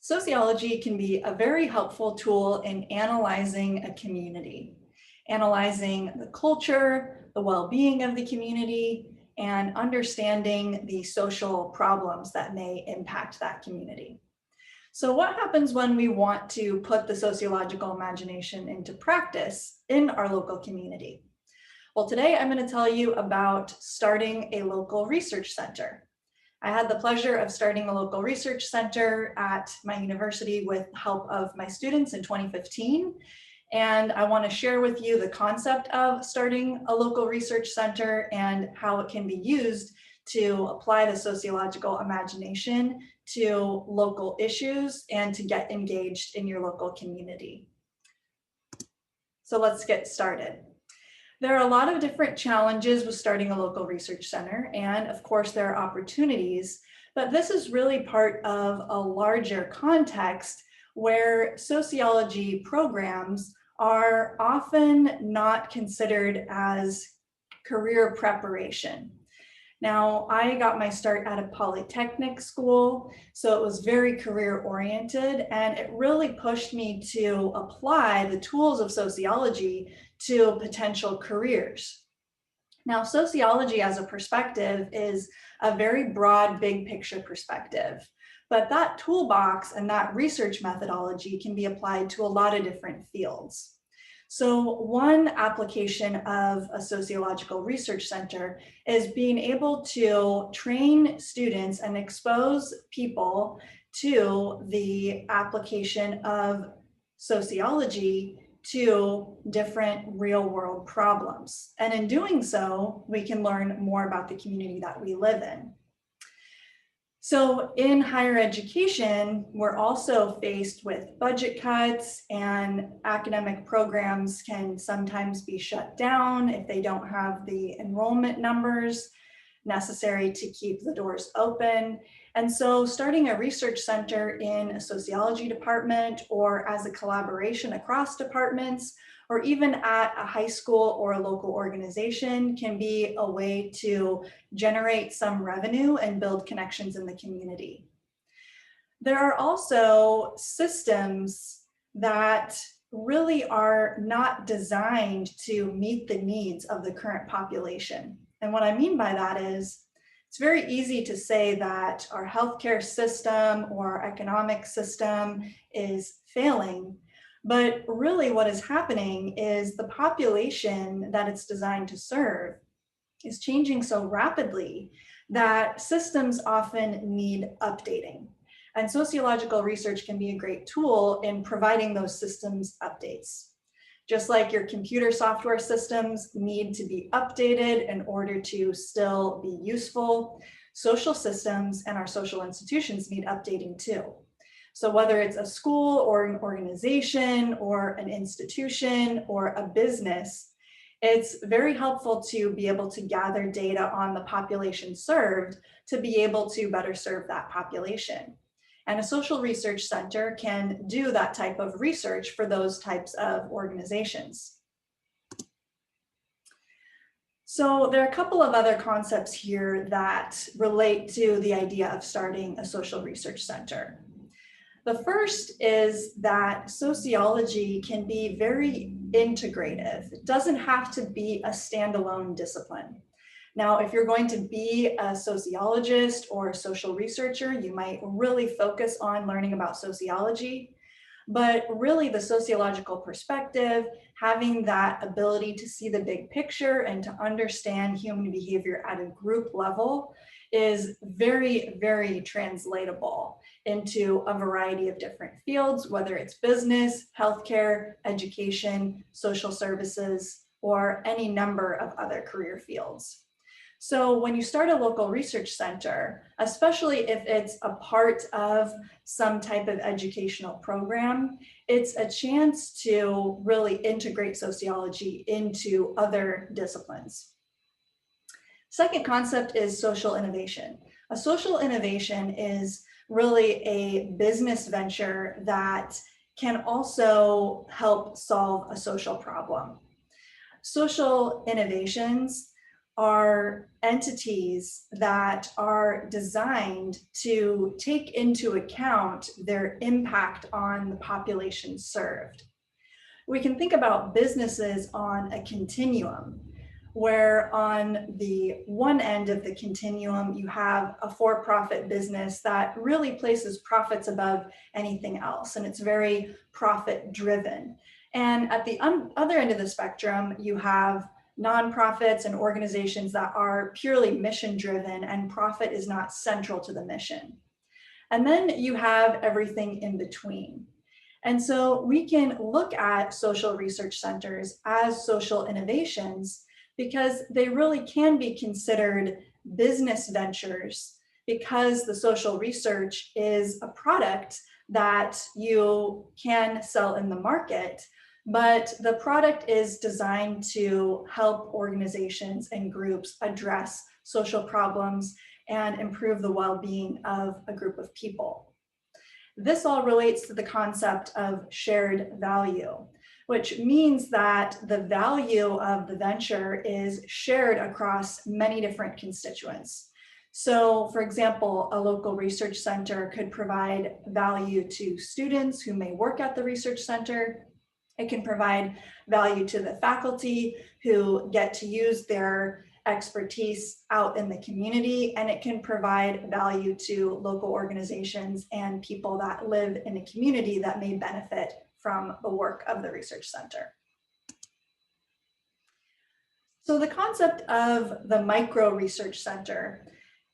Sociology can be a very helpful tool in analyzing a community, analyzing the culture, the well-being of the community, and understanding the social problems that may impact that community. So what happens when we want to put the sociological imagination into practice in our local community? Well, today I'm going to tell you about starting a local research center. I had the pleasure of starting a local research center at my university with the help of my students in 2015. And I want to share with you the concept of starting a local research center and how it can be used to apply the sociological imagination to local issues and to get engaged in your local community. So let's get started. There are a lot of different challenges with starting a local research center, and of course there are opportunities, but this is really part of a larger context where sociology programs are often not considered as career preparation. Now, I got my start at a polytechnic school, so it was very career oriented, and it really pushed me to apply the tools of sociology to potential careers. Now, sociology as a perspective is a very broad, big picture perspective, but that toolbox and that research methodology can be applied to a lot of different fields. So one application of a sociological research center is being able to train students and expose people to the application of sociology to different real world problems. And in doing so, we can learn more about the community that we live in. So in higher education, we're also faced with budget cuts, and academic programs can sometimes be shut down if they don't have the enrollment numbers necessary to keep the doors open. And so starting a research center in a sociology department or as a collaboration across departments, or even at a high school or a local organization can be a way to generate some revenue and build connections in the community. There are also systems that really are not designed to meet the needs of the current population. And what I mean by that is, it's very easy to say that our healthcare system or our economic system is failing, but really what is happening is the population that it's designed to serve is changing so rapidly that systems often need updating. And sociological research can be a great tool in providing those systems updates. Just like your computer software systems need to be updated in order to still be useful, social systems and our social institutions need updating too. So whether it's a school or an organization or an institution or a business, it's very helpful to be able to gather data on the population served to be able to better serve that population. And a social research center can do that type of research for those types of organizations. So there are a couple of other concepts here that relate to the idea of starting a social research center. The first is that sociology can be very integrative. It doesn't have to be a standalone discipline. Now, if you're going to be a sociologist or a social researcher, you might really focus on learning about sociology, but really the sociological perspective, having that ability to see the big picture and to understand human behavior at a group level is very, very translatable into a variety of different fields, whether it's business, healthcare, education, social services, or any number of other career fields. So when you start a local research center, especially if it's a part of some type of educational program, it's a chance to really integrate sociology into other disciplines. Second concept is social innovation. A social innovation is really a business venture that can also help solve a social problem. Social innovations are entities that are designed to take into account their impact on the population served. We can think about businesses on a continuum, where on the one end of the continuum, you have a for-profit business that really places profits above anything else, and it's very profit-driven. And at the other end of the spectrum, you have nonprofits and organizations that are purely mission-driven, and profit is not central to the mission. And then you have everything in between. And so we can look at social research centers as social innovations because they really can be considered business ventures, because the social research is a product that you can sell in the market, but the product is designed to help organizations and groups address social problems and improve the well-being of a group of people. This all relates to the concept of shared value, which means that the value of the venture is shared across many different constituents. So, for example, a local research center could provide value to students who may work at the research center. It can provide value to the faculty who get to use their expertise out in the community, and it can provide value to local organizations and people that live in a community that may benefit from the work of the research center. So the concept of the micro research center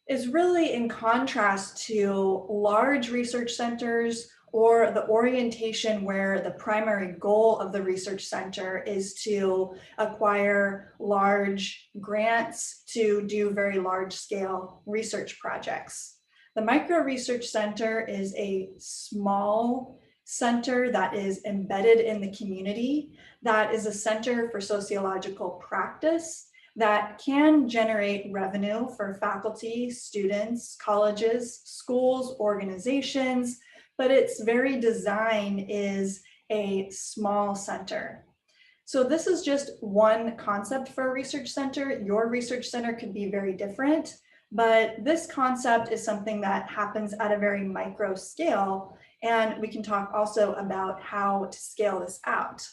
is really in contrast to large research centers or the orientation where the primary goal of the research center is to acquire large grants to do very large scale research projects. The micro research center is a small center that is embedded in the community, that is a center for sociological practice that can generate revenue for faculty, students, colleges, schools, organizations, but its very design is a small center. So this is just one concept for a research center. Your research center could be very different, but this concept is something that happens at a very micro scale, and we can talk also about how to scale this out.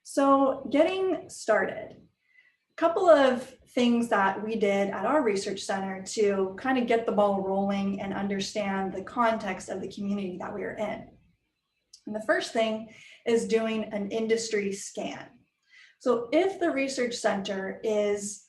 So getting started, a couple of things that we did at our research center to kind of get the ball rolling and understand the context of the community that we are in. And the first thing is doing an industry scan. So if the research center is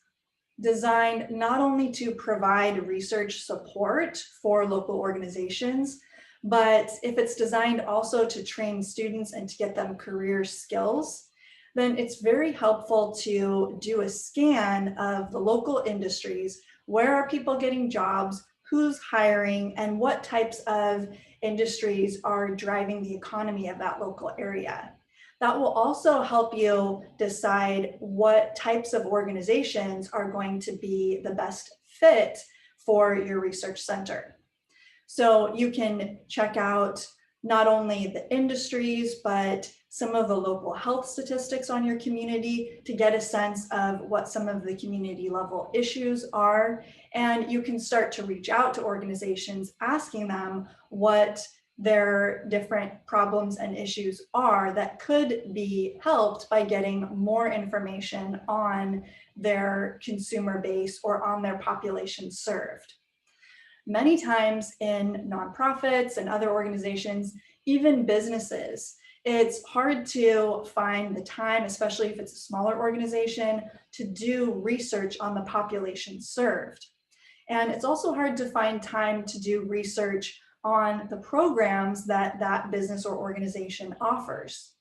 designed not only to provide research support for local organizations, but if it's designed also to train students and to get them career skills, then it's very helpful to do a scan of the local industries. Where are people getting jobs? Who's hiring? And what types of industries are driving the economy of that local area? That will also help you decide what types of organizations are going to be the best fit for your research center. So you can check out not only the industries, but some of the local health statistics on your community to get a sense of what some of the community level issues are. And you can start to reach out to organizations asking them what their different problems and issues are that could be helped by getting more information on their consumer base or on their population served. Many times in nonprofits and other organizations, even businesses, it's hard to find the time, especially if it's a smaller organization, to do research on the population served. And it's also hard to find time to do research on the programs that that business or organization offers.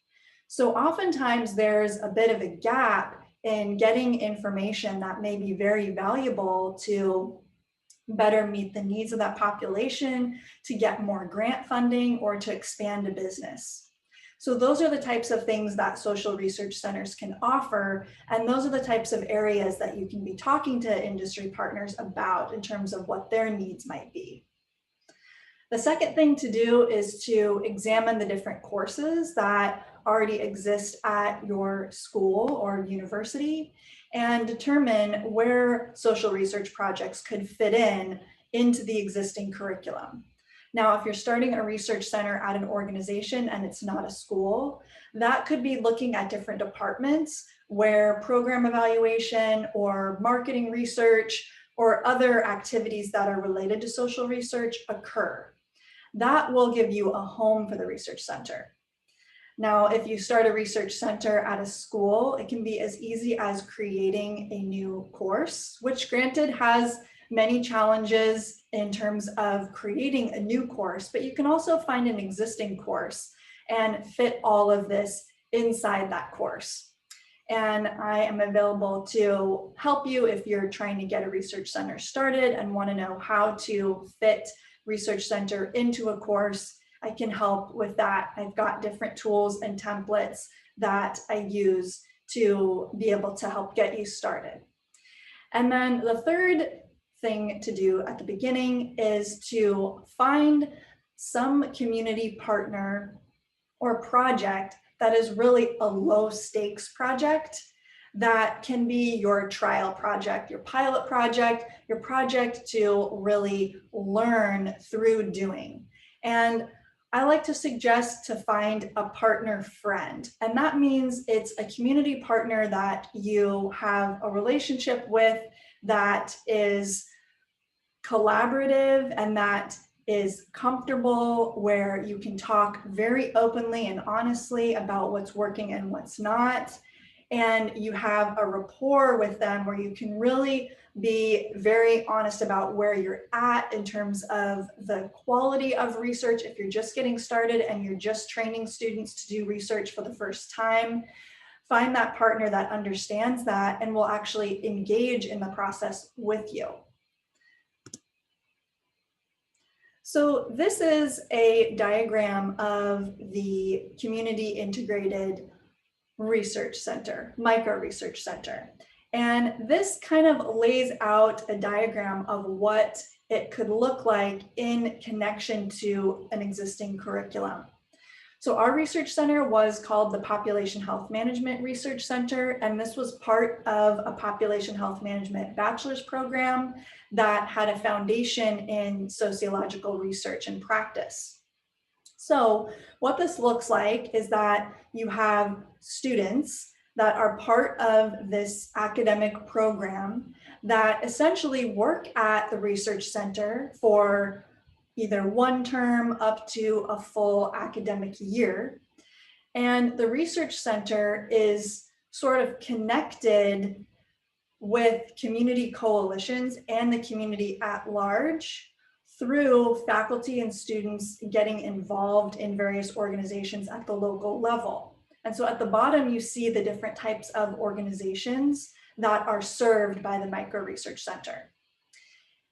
So oftentimes there's a bit of a gap in getting information that may be very valuable to better meet the needs of that population, to get more grant funding, or to expand a business. So those are the types of things that social research centers can offer, and those are the types of areas that you can be talking to industry partners about in terms of what their needs might be. The second thing to do is to examine the different courses that already exist at your school or university and determine where social research projects could fit into the existing curriculum. Now, if you're starting a research center at an organization and it's not a school, that could be looking at different departments where program evaluation or marketing research or other activities that are related to social research occur. That will give you a home for the research center. Now, if you start a research center at a school, it can be as easy as creating a new course, which granted has many challenges in terms of creating a new course, but you can also find an existing course and fit all of this inside that course. And I am available to help you if you're trying to get a research center started and want to know how to fit research center into a course. I can help with that. I've got different tools and templates that I use to be able to help get you started. And then the third thing to do at the beginning is to find some community partner or project that is really a low stakes project that can be your trial project, your pilot project, your project to really learn through doing. And I like to suggest to find a partner friend. And that means it's a community partner that you have a relationship with that is collaborative and that is comfortable, where you can talk very openly and honestly about what's working and what's not. And you have a rapport with them where you can really be very honest about where you're at in terms of the quality of research. If you're just getting started and you're just training students to do research for the first time, find that partner that understands that and will actually engage in the process with you. So this is a diagram of the community integrated research center, micro research center. And this kind of lays out a diagram of what it could look like in connection to an existing curriculum. So our research center was called the Population Health Management Research Center, and this was part of a population health management bachelor's program that had a foundation in sociological research and practice. So what this looks like is that you have students that are part of this academic program that essentially work at the research center for either one term up to a full academic year. And the research center is sort of connected with community coalitions and the community at large through faculty and students getting involved in various organizations at the local level. And so at the bottom, you see the different types of organizations that are served by the Micro Research Center.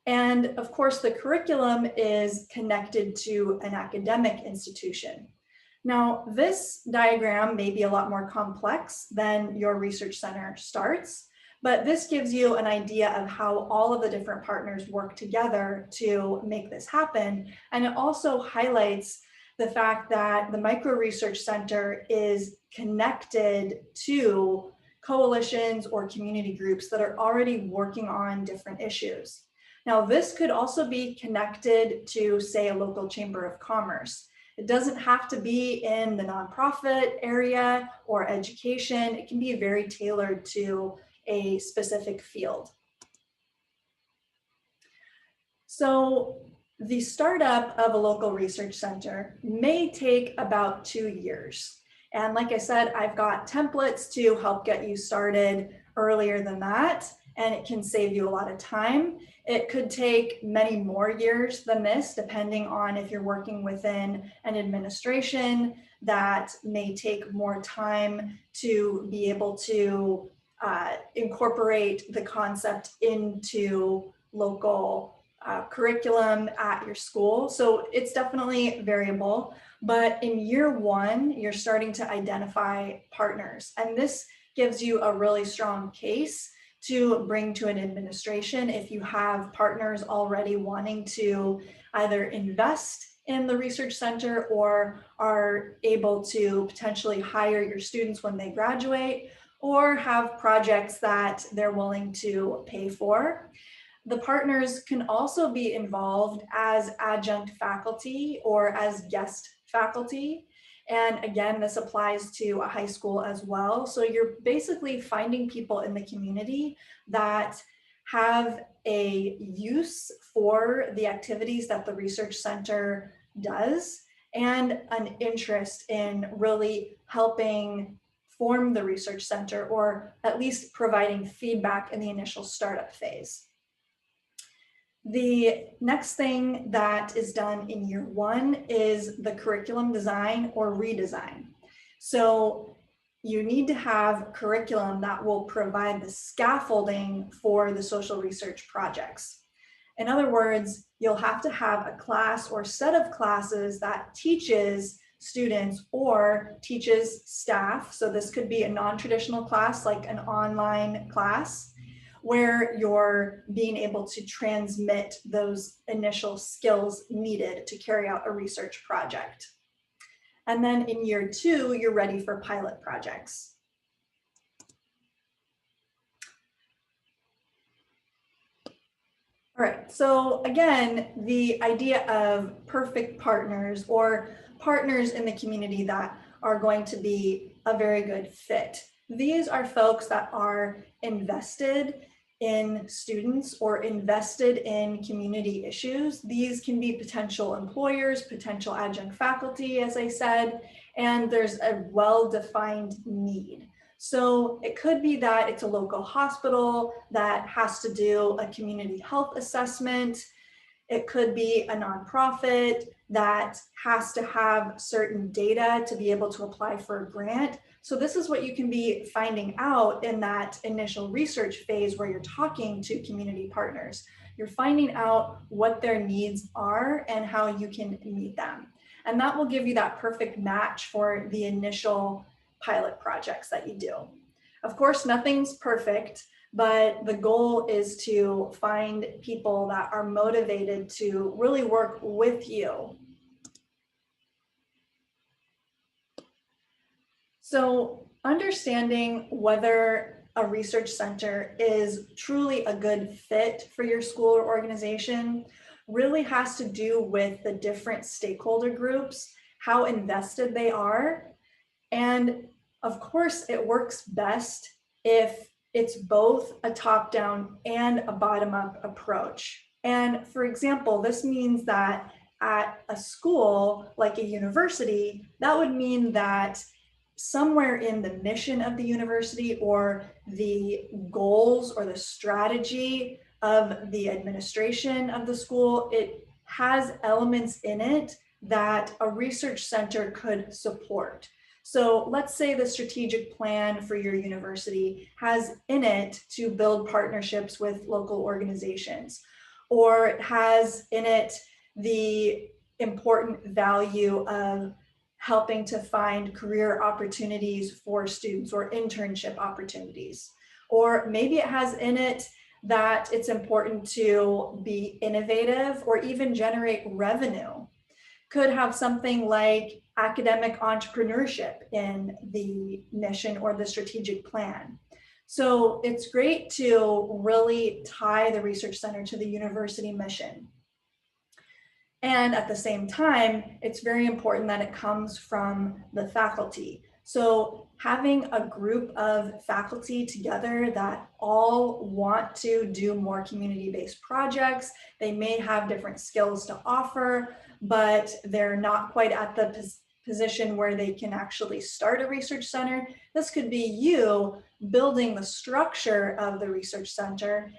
And of course, the curriculum is connected to an academic institution. Now, this diagram may be a lot more complex than your research center starts, but this gives you an idea of how all of the different partners work together to make this happen. And it also highlights the fact that the Micro Research Center is connected to coalitions or community groups that are already working on different issues. Now, this could also be connected to, say, a local chamber of commerce. It doesn't have to be in the nonprofit area or education. It can be very tailored to a specific field. So the startup of a local research center may take about 2 years. And like I said, I've got templates to help get you started earlier than that, and it can save you a lot of time. It could take many more years than this, depending on if you're working within an administration that may take more time to be able to incorporate the concept into local curriculum at your school. So it's definitely variable, but in year one, you're starting to identify partners. And this gives you a really strong case to bring to an administration if you have partners already wanting to either invest in the research center or are able to potentially hire your students when they graduate, or have projects that they're willing to pay for. The partners can also be involved as adjunct faculty or as guest faculty. And again, this applies to a high school as well. So you're basically finding people in the community that have a use for the activities that the research center does and an interest in really helping form the research center, or at least providing feedback in the initial startup phase. The next thing that is done in year one is the curriculum design or redesign. So you need to have curriculum that will provide the scaffolding for the social research projects. In other words, you'll have to have a class or set of classes that teaches students or teaches staff. So this could be a non-traditional class, like an online class, where you're being able to transmit those initial skills needed to carry out a research project. And then in year two, you're ready for pilot projects. All right, so again, the idea of perfect partners or partners in the community that are going to be a very good fit. These are folks that are invested in students or invested in community issues. These can be potential employers, potential adjunct faculty, as I said, and there's a well-defined need. So it could be that it's a local hospital that has to do a community health assessment. It could be a nonprofit that has to have certain data to be able to apply for a grant. So this is what you can be finding out in that initial research phase where you're talking to community partners. You're finding out what their needs are and how you can meet them. And that will give you that perfect match for the initial pilot projects that you do. Of course, nothing's perfect, but the goal is to find people that are motivated to really work with you. So understanding whether a research center is truly a good fit for your school or organization really has to do with the different stakeholder groups, how invested they are. And of course, it works best if it's both a top-down and a bottom-up approach. And for example, this means that at a school like a university, that would mean that somewhere in the mission of the university or the goals or the strategy of the administration of the school, it has elements in it that a research center could support. So let's say the strategic plan for your university has in it to build partnerships with local organizations, or it has in it the important value of helping to find career opportunities for students or internship opportunities. Or maybe it has in it that it's important to be innovative or even generate revenue. Could have something like academic entrepreneurship in the mission or the strategic plan. So it's great to really tie the research center to the university mission. And at the same time, it's very important that it comes from the faculty. So having a group of faculty together that all want to do more community-based projects, they may have different skills to offer, but they're not quite at the position where they can actually start a research center. This could be you building the structure of the research center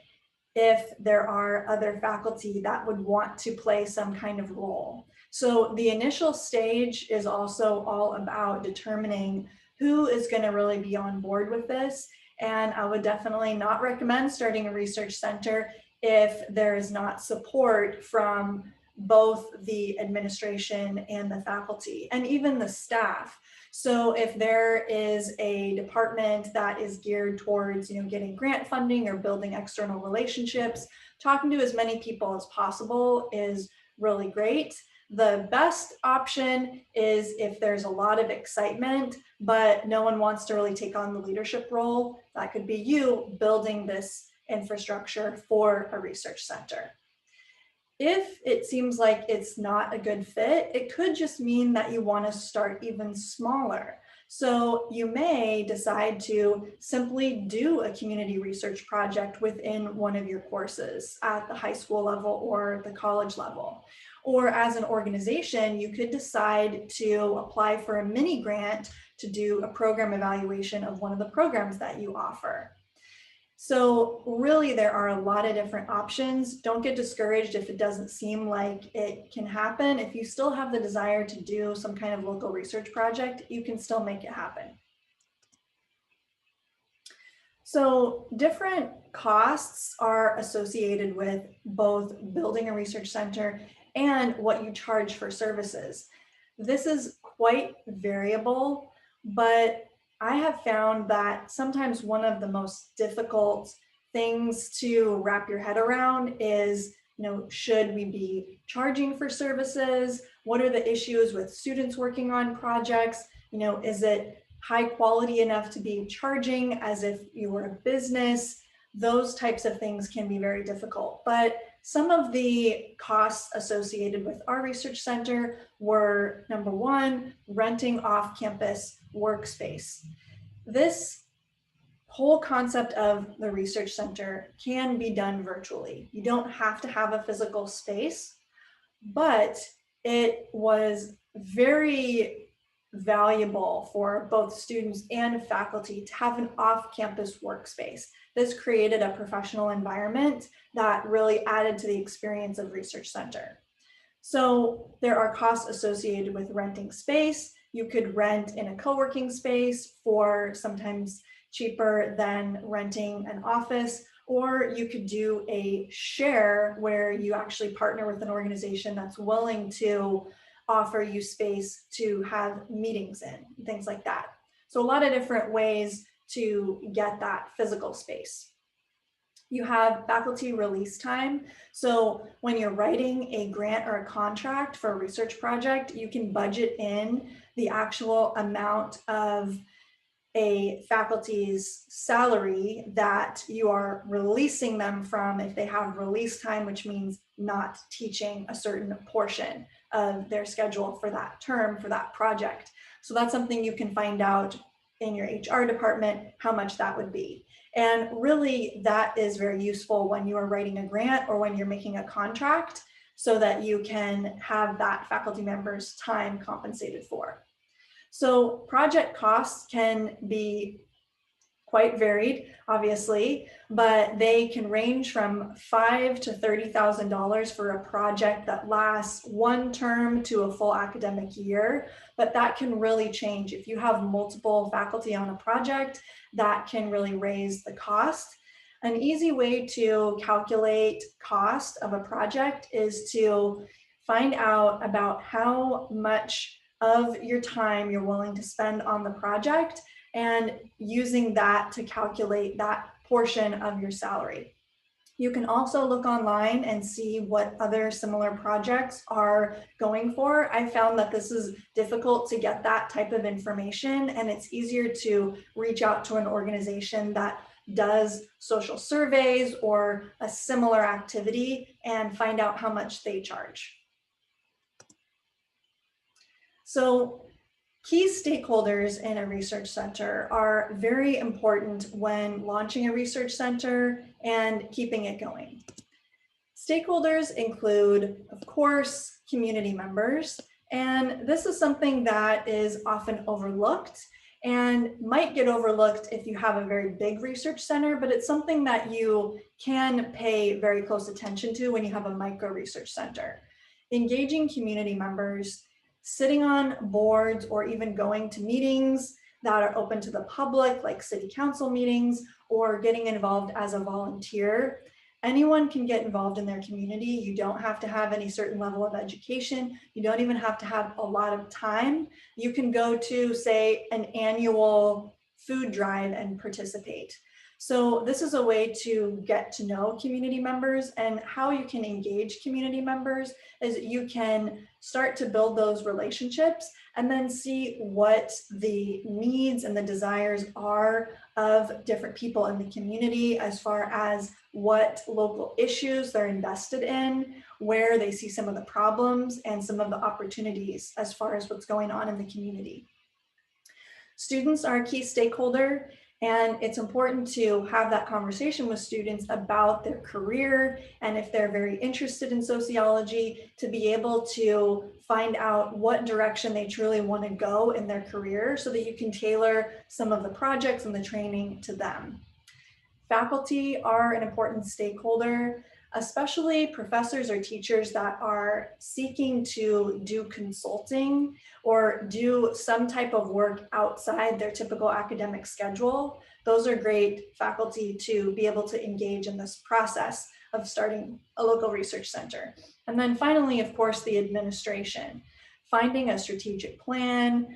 if there are other faculty that would want to play some kind of role. So the initial stage is also all about determining who is going to really be on board with this. And I would definitely not recommend starting a research center if there is not support from both the administration and the faculty and even the staff. So if there is a department that is geared towards, getting grant funding or building external relationships, talking to as many people as possible is really great. The best option is if there's a lot of excitement, but no one wants to really take on the leadership role. That could be you building this infrastructure for a research center. If it seems like it's not a good fit, it could just mean that you want to start even smaller. So you may decide to simply do a community research project within one of your courses at the high school level or the college level. Or as an organization, you could decide to apply for a mini grant to do a program evaluation of one of the programs that you offer. So really, there are a lot of different options. Don't get discouraged if it doesn't seem like it can happen. If you still have the desire to do some kind of local research project, you can still make it happen. So different costs are associated with both building a research center and what you charge for services. This is quite variable, but I have found that sometimes one of the most difficult things to wrap your head around is, should we be charging for services? What are the issues with students working on projects? Is it high quality enough to be charging as if you were a business? Those types of things can be very difficult. But some of the costs associated with our research center were, number one, renting off-campus workspace. This whole concept of the research center can be done virtually. You don't have to have a physical space, but it was very valuable for both students and faculty to have an off-campus workspace. This created a professional environment that really added to the experience of research center. So there are costs associated with renting space. You could rent in a co-working space for sometimes cheaper than renting an office, or you could do a share where you actually partner with an organization that's willing to offer you space to have meetings in, things like that. So a lot of different ways to get that physical space. You have faculty release time. So when you're writing a grant or a contract for a research project, you can budget in the actual amount of a faculty's salary that you are releasing them from if they have release time, which means not teaching a certain portion of their schedule for that term, for that project. So that's something you can find out in your HR department, how much that would be. And really, that is very useful when you are writing a grant or when you're making a contract, so that you can have that faculty member's time compensated for. So project costs can be quite varied, obviously, but they can range from $5,000 to $30,000 for a project that lasts one term to a full academic year. But that can really change. If you have multiple faculty on a project, that can really raise the cost. An easy way to calculate cost of a project is to find out about how much of your time you're willing to spend on the project, and using that to calculate that portion of your salary. You can also look online and see what other similar projects are going for. I found that this is difficult to get that type of information, and it's easier to reach out to an organization that does social surveys or a similar activity and find out how much they charge. So key stakeholders in a research center are very important when launching a research center and keeping it going. Stakeholders include, of course, community members, and this is something that is often overlooked and might get overlooked if you have a very big research center, but it's something that you can pay very close attention to when you have a micro research center. Engaging community members, sitting on boards, or even going to meetings that are open to the public, like city council meetings, or getting involved as a volunteer. Anyone can get involved in their community. You don't have to have any certain level of education. You don't even have to have a lot of time. You can go to, say, an annual food drive and participate. So this is a way to get to know community members, and how you can engage community members is you can start to build those relationships and then see what the needs and the desires are of different people in the community as far as what local issues they're invested in, where they see some of the problems and some of the opportunities as far as what's going on in the community. Students are a key stakeholder, and it's important to have that conversation with students about their career, and if they're very interested in sociology, to be able to find out what direction they truly want to go in their career so that you can tailor some of the projects and the training to them. Faculty are an important stakeholder, especially professors or teachers that are seeking to do consulting or do some type of work outside their typical academic schedule. Those are great faculty to be able to engage in this process of starting a local research center. And then finally, of course, the administration. Finding a strategic plan,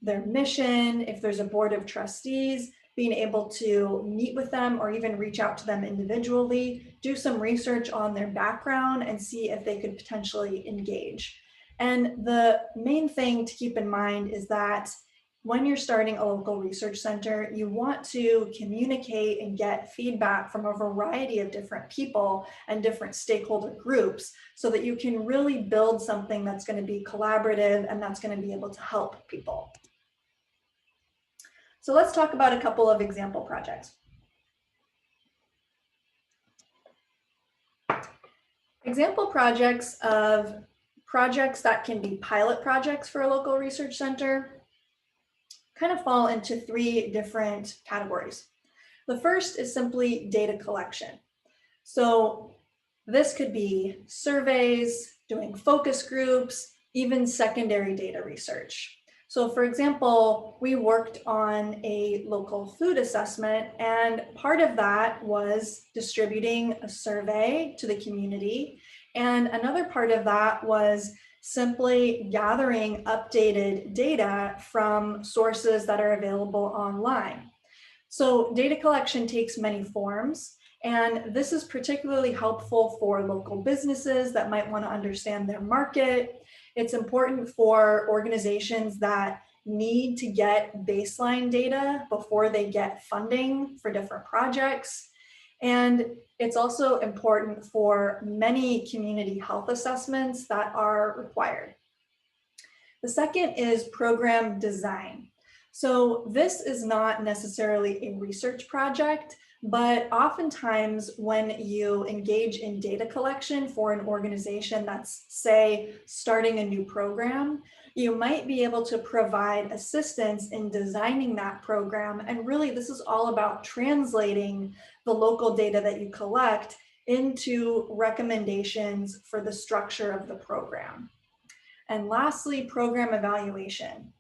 their mission, if there's a board of trustees, being able to meet with them or even reach out to them individually, do some research on their background and see if they could potentially engage. And the main thing to keep in mind is that when you're starting a local research center, you want to communicate and get feedback from a variety of different people and different stakeholder groups so that you can really build something that's going to be collaborative and that's going to be able to help people. So let's talk about a couple of example projects. Example projects of projects that can be pilot projects for a local research center kind of fall into three different categories. The first is simply data collection. So this could be surveys, doing focus groups, even secondary data research. So for example, we worked on a local food assessment, and part of that was distributing a survey to the community. And another part of that was simply gathering updated data from sources that are available online. So data collection takes many forms, and this is particularly helpful for local businesses that might want to understand their market. It's important for organizations that need to get baseline data before they get funding for different projects. And it's also important for many community health assessments that are required. The second is program design. So this is not necessarily a research project, but oftentimes when you engage in data collection for an organization that's, say, starting a new program, you might be able to provide assistance in designing that program. And really, this is all about translating the local data that you collect into recommendations for the structure of the program. And lastly, program evaluation.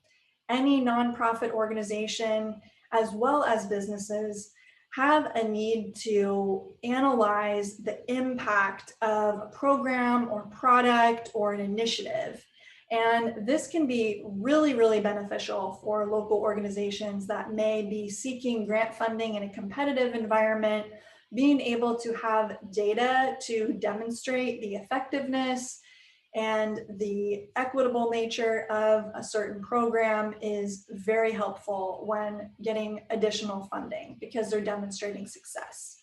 Any nonprofit organization, as well as businesses, have a need to analyze the impact of a program or product or an initiative. And this can be really, really beneficial for local organizations that may be seeking grant funding in a competitive environment. Being able to have data to demonstrate the effectiveness and the equitable nature of a certain program is very helpful when getting additional funding because they're demonstrating success.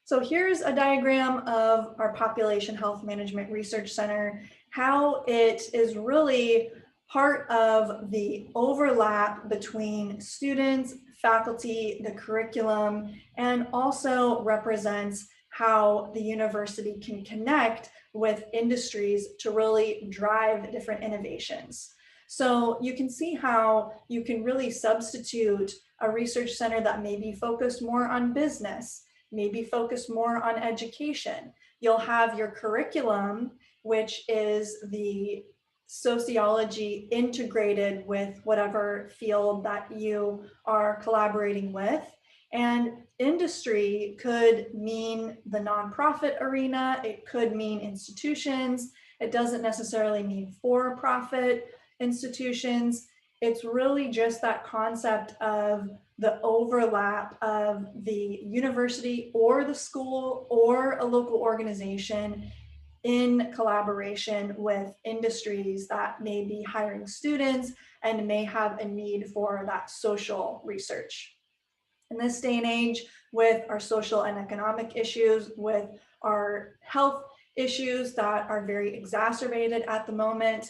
So here's a diagram of our Population Health Management Research Center, how it is really part of the overlap between students, faculty, the curriculum, and also represents how the university can connect with industries to really drive different innovations. So you can see how you can really substitute a research center that may be focused more on business, maybe focused more on education. You'll have your curriculum, which is the sociology integrated with whatever field that you are collaborating with. And industry could mean the nonprofit arena, it could mean institutions, it doesn't necessarily mean for-profit institutions. It's really just that concept of the overlap of the university or the school or a local organization in collaboration with industries that may be hiring students and may have a need for that social research. In this day and age, with our social and economic issues, with our health issues that are very exacerbated at the moment,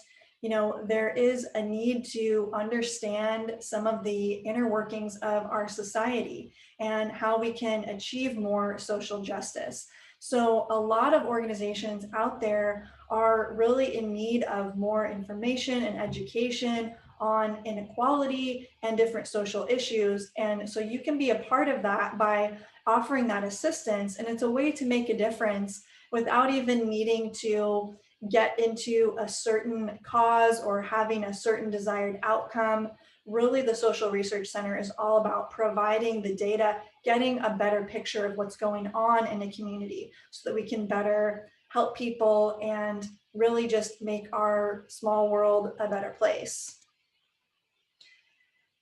there is a need to understand some of the inner workings of our society and how we can achieve more social justice. So a lot of organizations out there are really in need of more information and education on inequality and different social issues. And so you can be a part of that by offering that assistance. And it's a way to make a difference without even needing to get into a certain cause or having a certain desired outcome. Really, the Social Research Center is all about providing the data, getting a better picture of what's going on in the community so that we can better help people and really just make our small world a better place.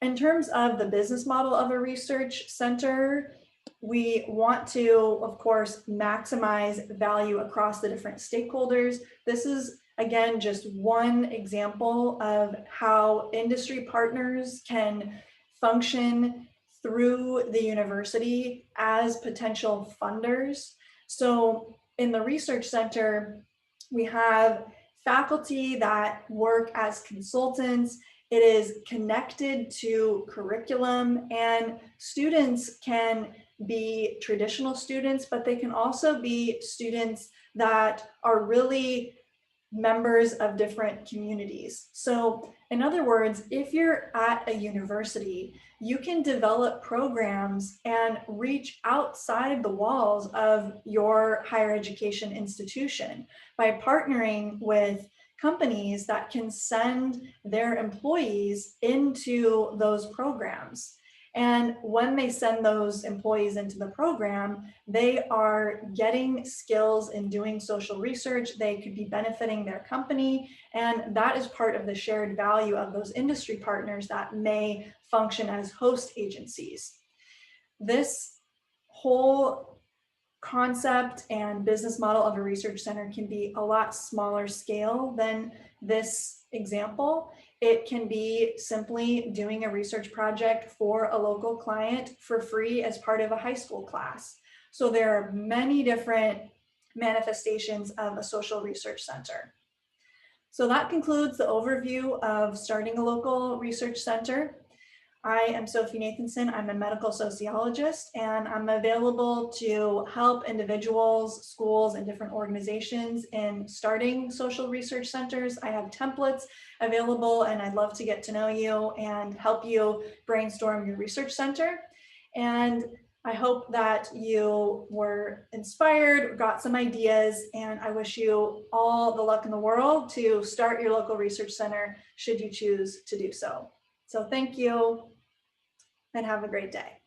In terms of the business model of a research center, we want to, of course, maximize value across the different stakeholders. This is, again, just one example of how industry partners can function through the university as potential funders. So in the research center, we have faculty that work as consultants. It is connected to curriculum, and students can be traditional students, but they can also be students that are really members of different communities. So in other words, if you're at a university, you can develop programs and reach outside the walls of your higher education institution by partnering with companies that can send their employees into those programs. And when they send those employees into the program, they are getting skills in doing social research. They could be benefiting their company. And that is part of the shared value of those industry partners that may function as host agencies. This whole concept and business model of a research center can be a lot smaller scale than this example. It can be simply doing a research project for a local client for free as part of a high school class. So there are many different manifestations of a social research center. So that concludes the overview of starting a local research center. I am Sophie Nathenson. I'm a medical sociologist, and I'm available to help individuals, schools, and different organizations in starting social research centers. I have templates available, and I'd love to get to know you and help you brainstorm your research center. And I hope that you were inspired, got some ideas, and I wish you all the luck in the world to start your local research center should you choose to do so. So thank you, and have a great day.